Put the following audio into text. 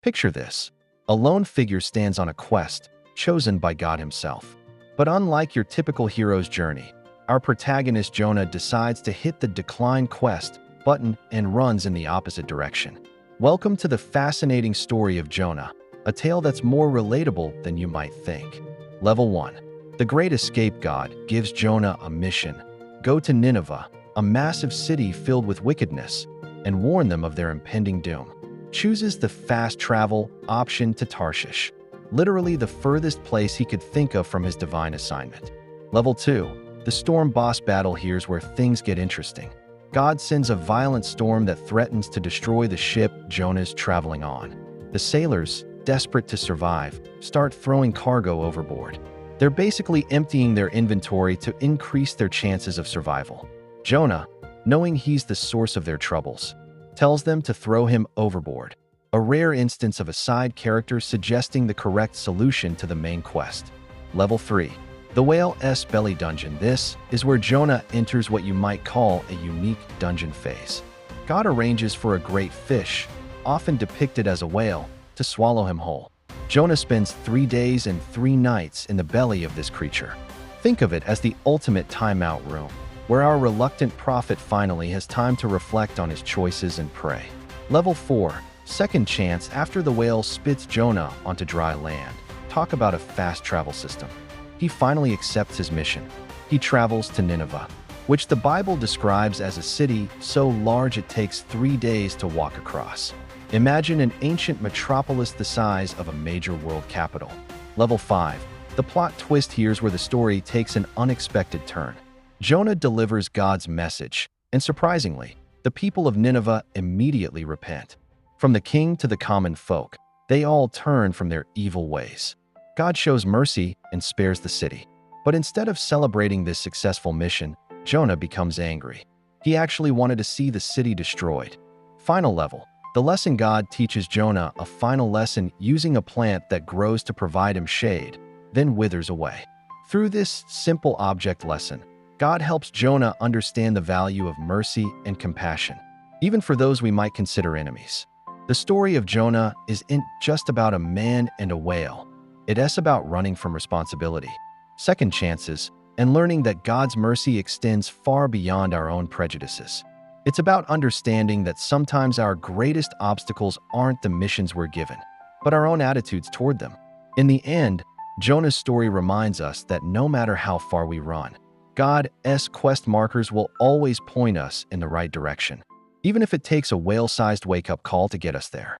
Picture this. A lone figure stands on a quest, chosen by God himself. But unlike your typical hero's journey, our protagonist Jonah decides to hit the decline quest button and runs in the opposite direction. Welcome to the fascinating story of Jonah, a tale that's more relatable than you might think. Level 1. The Great Escape. God gives Jonah a mission. Go to Nineveh, a massive city filled with wickedness, and warn them of their impending doom. Chooses the fast travel option to Tarshish, literally the furthest place he could think of from his divine assignment. Level 2. The storm boss battle. Here's where things get interesting. God sends a violent storm that threatens to destroy the ship Jonah's traveling on. The sailors, desperate to survive, start throwing cargo overboard. They're basically emptying their inventory to increase their chances of survival. Jonah, knowing he's the source of their troubles, tells them to throw him overboard, a rare instance of a side character suggesting the correct solution to the main quest. Level 3. The Whale's Belly Dungeon. This is where Jonah enters what you might call a unique dungeon phase. God arranges for a great fish, often depicted as a whale, to swallow him whole. Jonah spends 3 days and 3 nights in the belly of this creature. Think of it as the ultimate timeout room, where our reluctant prophet finally has time to reflect on his choices and pray. Level 4. Second chance. After the whale spits Jonah onto dry land. Talk about a fast travel system. He finally accepts his mission. He travels to Nineveh, which the Bible describes as a city so large it takes 3 days to walk across. Imagine an ancient metropolis the size of a major world capital. Level 5. The plot twist. Here's where the story takes an unexpected turn. Jonah delivers God's message, and surprisingly, the people of Nineveh immediately repent. From the king to the common folk, they all turn from their evil ways. God shows mercy and spares the city. But instead of celebrating this successful mission, Jonah becomes angry. He actually wanted to see the city destroyed. Final level. The lesson. God teaches Jonah a final lesson using a plant that grows to provide him shade, then withers away. Through this simple object lesson, God helps Jonah understand the value of mercy and compassion, even for those we might consider enemies. The story of Jonah isn't just about a man and a whale. It's about running from responsibility, second chances, and learning that God's mercy extends far beyond our own prejudices. It's about understanding that sometimes our greatest obstacles aren't the missions we're given, but our own attitudes toward them. In the end, Jonah's story reminds us that no matter how far we run, God's quest markers will always point us in the right direction, even if it takes a whale-sized wake-up call to get us there.